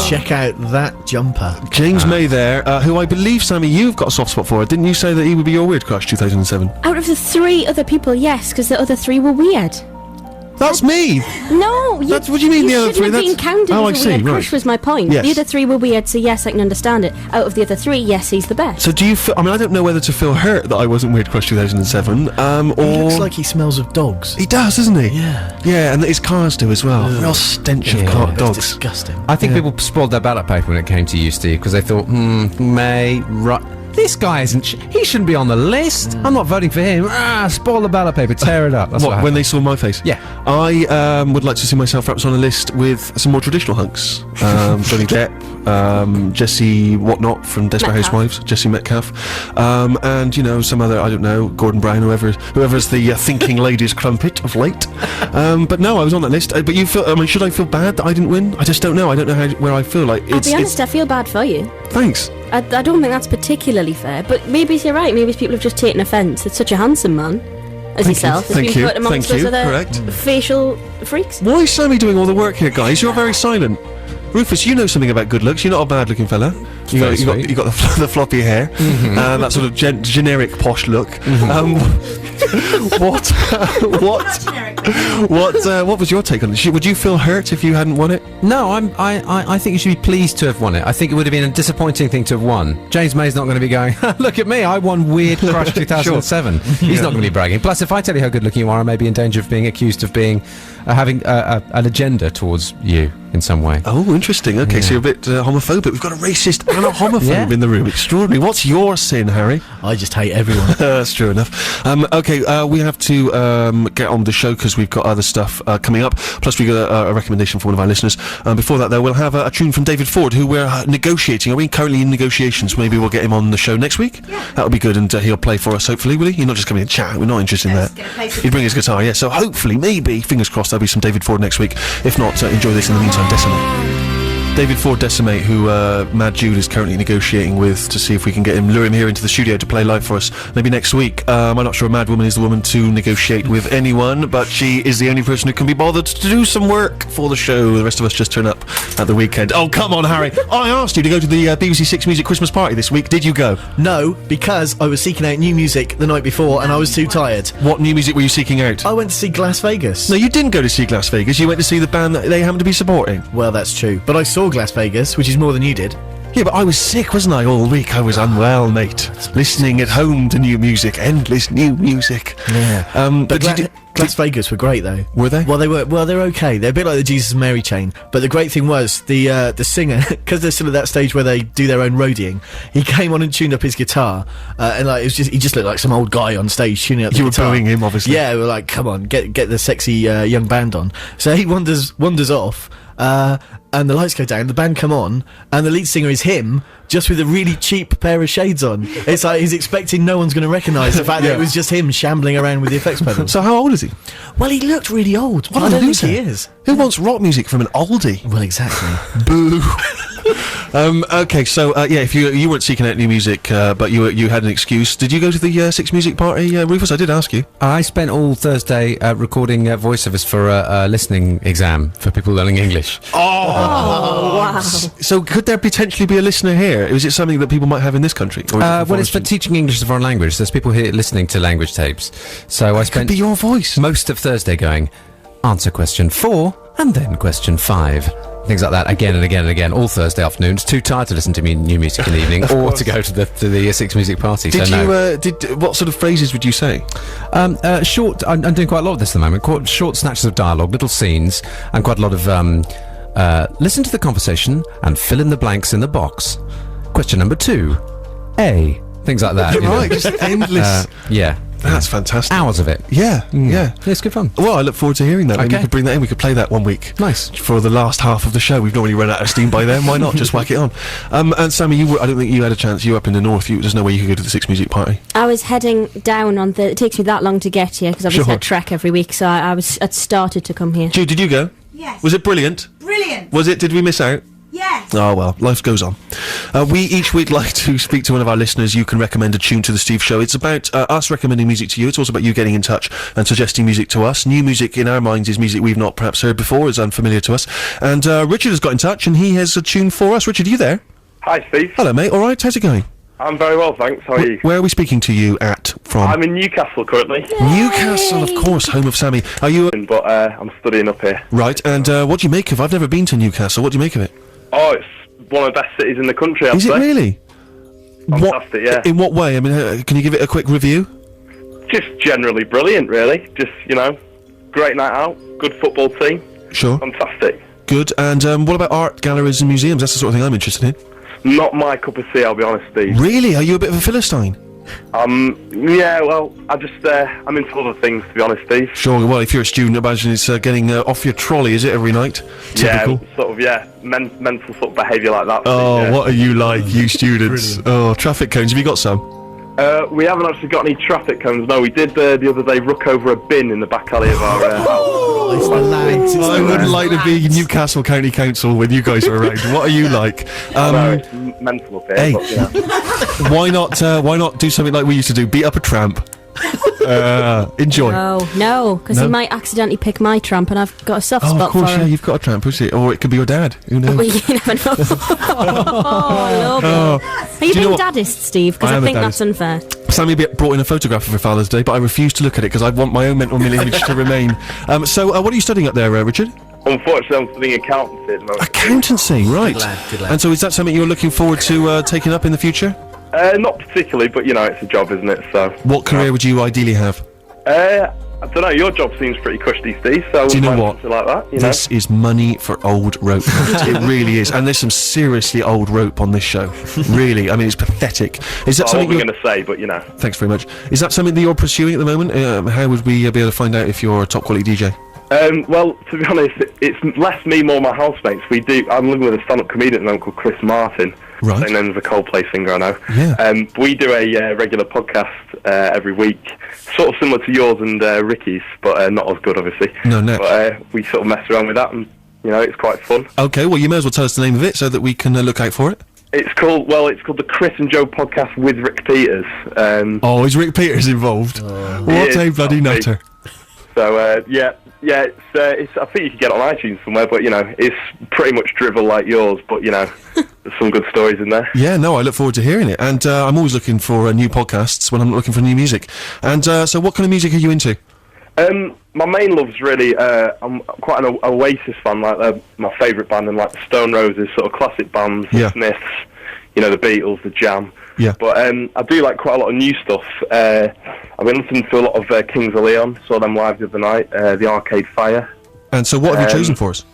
Check out that jumper. James May there, who I believe, Sammy, you've got a soft spot for. Didn't you say that he would be your weird crush 2007? Out of the 3 other people, yes, because the other 3 were weird. That's me! No, What do you mean the other 3? shouldn't have been counted Oh, I as a see, weird right. crush was my point. Yes. The other 3 were weird, so yes, I can understand it. Out of the other 3, yes, he's the best. So do you feel... I mean, I don't know whether to feel hurt that I wasn't Weird Crush 2007, or... He looks like he smells of dogs. He does, doesn't he? Yeah. Yeah, and his cars do as well. Real stench of It's dogs. disgusting. I think people spoiled their ballot paper when it came to you, Steve, because they thought, May, this guy isn't... he shouldn't be on the list. I'm not voting for him. Spoil the ballot paper, tear it up. That's What, what when they saw my face? Yeah. I would like to see myself perhaps on a list with some more traditional hunks. Johnny Depp, Jesse Whatnot from Desperate Metcalf. Housewives, Jesse Metcalf, and, you know, some other, I don't know, Gordon Brown, whoever's the thinking ladies' crumpet of late. But no, I was on that list. But you feel... I mean, should I feel bad that I didn't win? I just don't know. I don't know where I feel like I'll be honest, I feel bad for you. Thanks. I don't think that's particularly fair, but maybe you're right. Maybe people have just taken offence. It's such a handsome man, as yourself. Has Thank been you. put amongst Thank those you. other Correct. facial freaks. Why is Sammy doing all the work here, guys? You're very silent. Rufus, you know something about good looks. You're not a bad-looking fella. You got the floppy hair, that sort of generic posh look. What was your take on it? Would you feel hurt if you hadn't won it? No, I think you should be pleased to have won it. I think it would have been a disappointing thing to have won. James May's not going to be going, look at me, I won Weird Crush 2007. He's not going to be bragging. Plus, if I tell you how good looking you are, I may be in danger of being accused of being having an agenda towards you in some way. Oh, interesting. Okay, so you're a bit homophobic. We've got a racist and a homophobe in the room. Extraordinary. What's your sin, Harry? I just hate everyone. That's true enough. Okay, we have to get on the show because we've got other stuff coming up. Plus, we got a recommendation for one of our listeners. Before that, though, we'll have a tune from David Ford, who we're negotiating. Are we currently in negotiations? Maybe we'll get him on the show next week. Yeah. That'll be good, and he'll play for us. Hopefully, will he? He's not just coming to chat. We're not interested in that. He'd bring his guitar. Yeah. So hopefully, maybe, fingers crossed, there'll be some David Ford next week. If not, enjoy this in the meantime. Decimate. David Ford, Decimate, who Mad Jude is currently negotiating with to see if we can lure him here into the studio to play live for us maybe next week. I'm not sure a Mad Woman is the woman to negotiate with anyone, but she is the only person who can be bothered to do some work for the show. The rest of us just turn up at the weekend. Oh, come on, Harry. I asked you to go to the BBC Six Music Christmas party this week. Did you go? No, because I was seeking out new music the night before and I was too tired. What new music were you seeking out? I went to see Las Vegas. No, you didn't go to see Las Vegas. You went to see the band that they happen to be supporting. Well, that's true. But I saw Las Vegas, which is more than you did. Yeah, but I was sick, wasn't I, all week? I was unwell, mate. Listening at home to new music. Endless new music. Yeah. But Las Vegas were great, though. Were they? Well, they're okay. They're a bit like the Jesus and Mary chain. But the great thing was, the singer, because they're still at that stage where they do their own roadieing, he came on and tuned up his guitar, and like, he just looked like some old guy on stage tuning up the guitar. You were booing him, obviously. Yeah, we were like, come on, get the sexy young band on. So he wanders off, and the lights go down, the band come on, and the lead singer is him, just with a really cheap pair of shades on. It's like he's expecting no one's going to recognise the fact that it was just him shambling around with the effects pedal. So how old is he? Well, he looked really old. What I a don't think loser. he is. Who wants rock music from an oldie? Well, exactly. Boo. Okay, so yeah, if you weren't seeking out new music, but you had an excuse. Did you go to the Six Music party, Rufus? I did ask you. I spent all Thursday recording voiceovers for a listening exam for people learning English. Oh, wow. So could there potentially be a listener here? Is it something that people might have in this country? Or is it Well, it's for teaching English as a foreign language. There's people here listening to language tapes. So I Could spent be your voice. most of Thursday going, answer question 4 and then question 5. Things like that again and again and again all Thursday afternoons. Too tired to listen to new music in the evening or to go to the Six Music party. Did so no. what sort of phrases would you say? Short. I'm doing quite a lot of this at the moment. Quite short snatches of dialogue, little scenes, and quite a lot of listen to the conversation and fill in the blanks in the box. Question number 2, A. Things like that. Right, just endless. Yeah. That's fantastic. Hours of it. Yeah, yeah. It's good fun. Well, I look forward to hearing that. Maybe Okay. you could bring that in. We could play that one week. Nice. For the last half of the show. We've normally run out of steam by then. Why not? Just whack it on. And Sammy, I don't think you had a chance. You up in the north. There's no way you could go to the Six Music party. I was heading down on it takes me that long to get here, because obviously Sure. I trek every week, so I'd started to come here. Jude, did you go? Yes. Was it brilliant? Brilliant. Was it? Did we miss out? Yes. Oh, well, life goes on. We each week like to speak to one of our listeners. You can recommend a tune to the Steve Show. It's about us recommending music to you. It's also about you getting in touch and suggesting music to us. New music in our minds is music we've not perhaps heard before, is unfamiliar to us. And Richard has got in touch and he has a tune for us. Richard, are you there? Hi, Steve. Hello, mate. All right, how's it going? I'm very well, thanks. How are you? Where are we speaking to you from? I'm in Newcastle currently, Newcastle, of course, home of Sammy. Are you... but I'm studying up here. Right, and what do you make of... I've never been to Newcastle. What do you make of it? Oh, it's one of the best cities in the country, I'd Is say. it really? Fantastic, yeah. In what way? I mean, can you give it a quick review? Just generally brilliant, really. Just, great night out, good football team. Sure. Fantastic. Good. And what about art galleries and museums? That's the sort of thing I'm interested in. Not my cup of tea, I'll be honest, Steve. Really? Are you a bit of a Philistine? Yeah, well, I'm into other things, to be honest, Steve. Sure. Well, if you're a student, I imagine it's getting off your trolley, is it, every night? Typical. Yeah, sort of, mental sort of behaviour like that. Oh, yeah. what are you like, you students? Oh, traffic cones. Have you got some? We haven't actually got any traffic cones, no. We did the other day ruck over a bin in the back alley of our house. It's the lads. It's I the wouldn't lads. like to be Newcastle County Council when you guys are around. What are you like? No, it's mental up here. hey. But, yeah. Why not do something like we used to do? Beat up a tramp. Enjoy. No, because No? he might accidentally pick my tramp, and I've got a soft Oh, spot of course, for yeah, him. you've got a tramp, is it? Or it could be your dad. Who knows? Well, you never know. Oh, love it. Are you Do you know being what? daddist, Steve? Because I I am a think that's daddist. unfair. Sammy brought in a photograph of her Father's Day, but I refuse to look at it because I want my own mental image to remain. So, what are you studying up there, Richard? Unfortunately, I'm studying accountancy at the moment. Accountancy, right. Good lad. And so is that something you're looking forward to taking up in the future? Not particularly, but it's a job, isn't it? So. What career would you ideally have? I don't know. Your job seems pretty cushy, Steve. So Do you know might what? something like that, you This is money for old rope. It really is. And there's some seriously old rope on this show. Really. I mean, it's pathetic. Is that I something wasn't you're... going to say, but Thanks very much. Is that something that you're pursuing at the moment? How would we be able to find out if you're a top quality DJ? Well, to be honest, it's less me, more my housemates. I'm living with a stand-up comedian at the moment called Chris Martin. Right. Same name as a Coldplay singer, I know. Yeah. We do a regular podcast every week, sort of similar to yours and Ricky's, but not as good, obviously. No. But we sort of mess around with that, and it's quite fun. Okay, well, you may as well tell us the name of it so that we can look out for it. It's called the Chris and Joe Podcast with Rick Peters. Oh, is Rick Peters involved? What He is, a bloody not me. nutter. So it's I think you can get it on iTunes somewhere, but it's pretty much drivel like yours, but there's some good stories in there. Yeah, no, I look forward to hearing it. And I'm always looking for new podcasts when I'm looking for new music. And so what kind of music are you into? My main love's really I'm quite an Oasis fan, like they're my favourite band, and like the Stone Roses, sort of classic bands, Yeah. the Smiths, the Beatles, the Jam. Yeah. But I do like quite a lot of new stuff. I've been listening to a lot of Kings of Leon, saw them live the other night, the Arcade Fire. And so what have you chosen for us?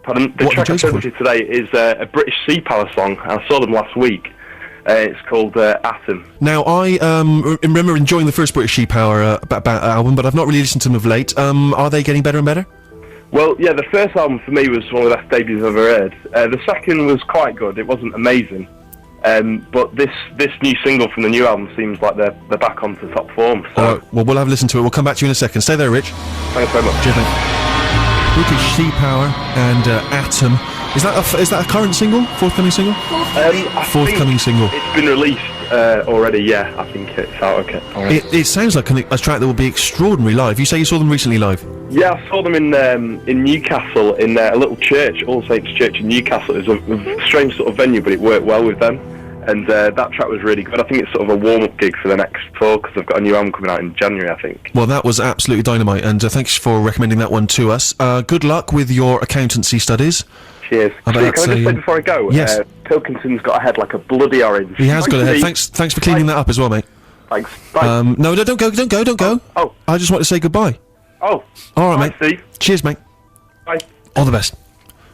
Pardon? The What track have I you chosen sent you today is a British Sea Power song. I saw them last week. It's called Atom. Now, I remember enjoying the first British Sheep Power album, but I've not really listened to them of late. Are they getting better and better? Well, yeah, the first album for me was one of the best debuts I've ever heard. The second was quite good. It wasn't amazing. But this new single from the new album seems like they're back onto top form. So All right, well, we'll have a listen to it. We'll come back to you in a second. Stay there, Rich. thanks very much. Cheers, mate. British Sea Power and Atom. Is that a current single? Forthcoming single? I Forthcoming think single. It's been released already, yeah. I think it's out, okay. Alright. It sounds like a track that will be extraordinary live. You say you saw them recently live? Yeah, I saw them in Newcastle, in a little church, All Saints Church in Newcastle. It was a strange sort of venue, but it worked well with them. And that track was really good. I think it's sort of a warm-up gig for the next tour, because they've got a new album coming out in January, I think. Well, that was absolutely dynamite, and thanks for recommending that one to us. Good luck with your accountancy studies. Cheers. I bet Steve, that's can I just a, say before I go? yes. Pilkinson's got a head like a bloody orange. He has got a head. Steve. Thanks for cleaning that up as well, mate. Thanks. Bye. No, don't go. Oh. I just want to say goodbye. Oh. All right, Bye, mate. Steve. Cheers, mate. Bye. All the best.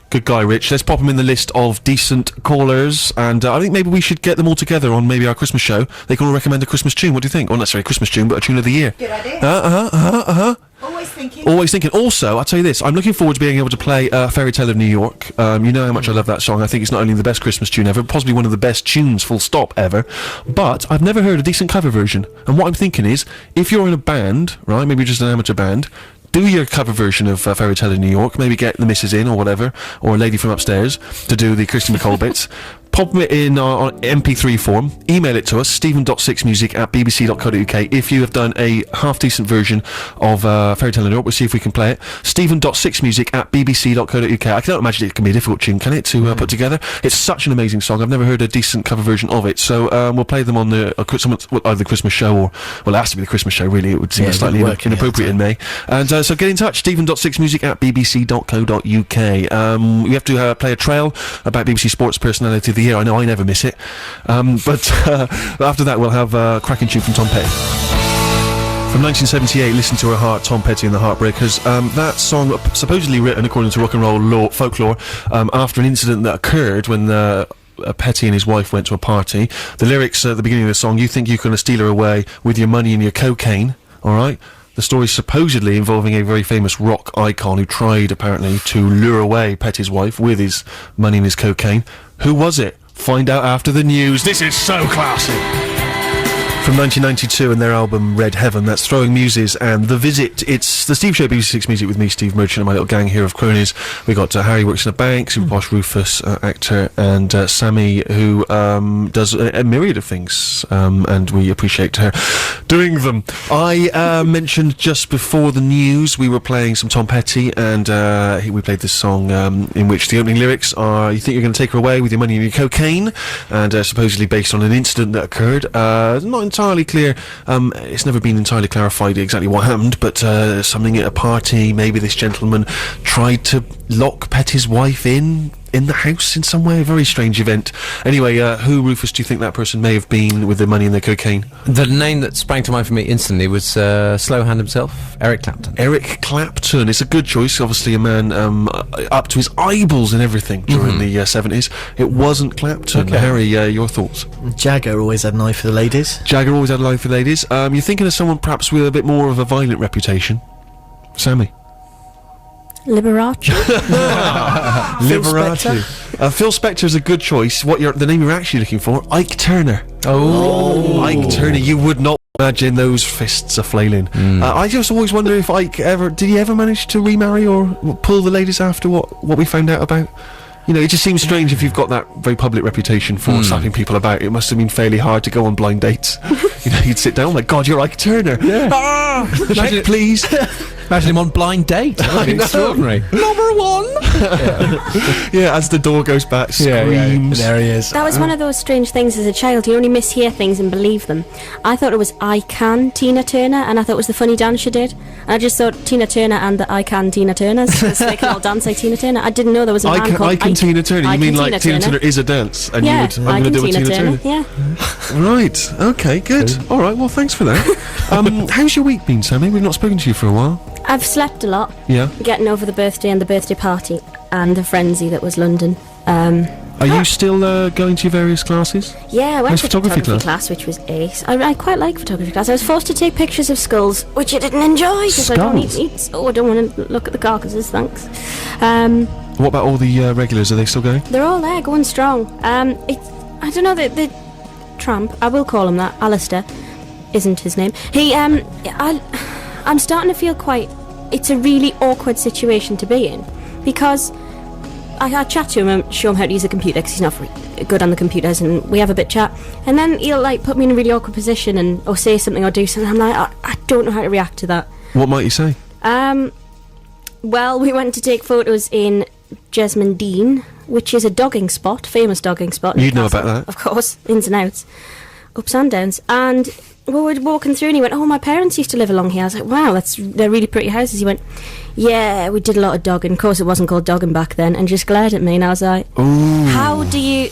Good guy, Rich. Let's pop him in the list of decent callers, and I think maybe we should get them all together on maybe our Christmas show. They can all recommend a Christmas tune. What do you think? Well, not necessarily a Christmas tune, but a tune of the year. Good idea. Always thinking. Always thinking. Also, I'll tell you this, I'm looking forward to being able to play Fairy Tale of New York. You know how much I love that song. I think it's not only the best Christmas tune ever, possibly one of the best tunes, full stop, ever. But I've never heard a decent cover version. And what I'm thinking is, if you're in a band, right, maybe just an amateur band, do your cover version of Fairy Tale in New York. Maybe get the missus in or whatever, or a lady from upstairs to do the Kirsty MacColl bits. Pop it in on MP3 form, email it to us, stephen.sixmusic@bbc.co.uk. If you have done a half-decent version of Fairy Tale in New York, we'll see if we can play it. stephen.sixmusic@bbc.co.uk. I cannot imagine it can be a difficult tune, can it, to put together? It's such an amazing song. I've never heard a decent cover version of it, so we'll play them on the either the Christmas show or, well, it has to be the Christmas show, really. It would seem slightly inappropriate in May. And so get in touch, stephen.sixmusic@bbc.co.uk. We have to play a trail about BBC Sports Personality of the Year. I know I never miss it. But after that, we'll have a cracking tune from Tom Petty. From 1978, Listen to Her Heart, Tom Petty and the Heartbreakers. That song, supposedly written according to rock and roll folklore, after an incident that occurred when Petty and his wife went to a party. The lyrics at the beginning of the song, you think you're going to steal her away with your money and your cocaine, alright? The story supposedly involving a very famous rock icon who tried, apparently, to lure away Petty's wife with his money and his cocaine. Who was it? Find out after the news. This is so classy! From 1992 and their album Red Heaven, that's Throwing Muses and The Visit. It's the Steve Show, BBC Six Music, with me, Steve Merchant, and my little gang here of cronies. We got Harry works in a bank, Super Posh Rufus, actor, and Sammy, who does a myriad of things, and we appreciate her doing them. I mentioned just before the news we were playing some Tom Petty, and we played this song in which the opening lyrics are, you think you're going to take her away with your money and your cocaine, and supposedly based on an incident that occurred. Not entirely clear, it's never been entirely clarified exactly what happened, but something at a party, maybe this gentleman tried to lock Petty's wife in the house in some way. A very strange event. Anyway, who, Rufus, do you think that person may have been with their money and their cocaine? The name that sprang to mind for me instantly was Slowhand himself, Eric Clapton. Eric Clapton. It's a good choice. Obviously a man up to his eyeballs in everything during the 70s. It wasn't Clapton. Okay. Harry, your thoughts? Jagger always had an eye for the ladies. Jagger always had a line for ladies. You're thinking of someone perhaps with a bit more of a violent reputation. Sammy? Liberace. Liberace. Phil Spector's a good choice. The name you're actually looking for? Ike Turner. Oh. Ike Turner. You would not imagine those fists are flailing. I just always wonder if Ike did he ever manage to remarry or pull the ladies after what we found out about? You know, it just seems strange if you've got that very public reputation for slapping people about. It must have been fairly hard to go on blind dates. You know, you'd sit down, oh my God, you're Ike Turner. Yeah. Check, please. Imagine him on Blind Date. That would be extraordinary. Number one. Yeah, as the door goes back, screams. There he is. That was one of those strange things as a child. You only mishear things and believe them. I thought it was I Can Tina Turner, and I thought it was the funny dance she did. And I just thought Tina Turner and the I Can Tina Turners, because they can all dance like Tina Turner. I didn't know there was a man called I Can Tina Turner. You mean like Tina Turner is a dance, and you would I'm going to do a Tina Turner. Yeah. Right. Okay. Good. All right. Well, thanks for that. How's your week been, Sammy? We've not spoken to you for a while. I've slept a lot. Yeah. Getting over the birthday and the birthday party and the frenzy that was London. Are you still going to your various classes? Yeah, I went Nice to photography class, which was ace. I quite like photography class. I was forced to take pictures of skulls, which I didn't enjoy because I don't eat. Oh, I don't want to look at the carcasses. Thanks. What about all the regulars? Are they still going? They're all there, going strong. I don't know, the tramp, I will call him that, Alistair, isn't his name. I'm starting to feel it's a really awkward situation to be in, because I chat to him and show him how to use a computer, because he's not very good on the computers, and we have a bit chat, and then he'll like put me in a really awkward position or say something or do something. I'm like, I don't know how to react to that. What might you say? Well, we went to take photos in Jesmond Dean, which is a dogging spot, famous dogging spot. You'd know about that. Of course, ins and outs, ups and downs. And we were walking through and he went, oh, my parents used to live along here. I was like, wow, they're really pretty houses. He went, yeah, we did a lot of dogging. Of course, it wasn't called dogging back then, and just glared at me, and I was like, ooh. How do you...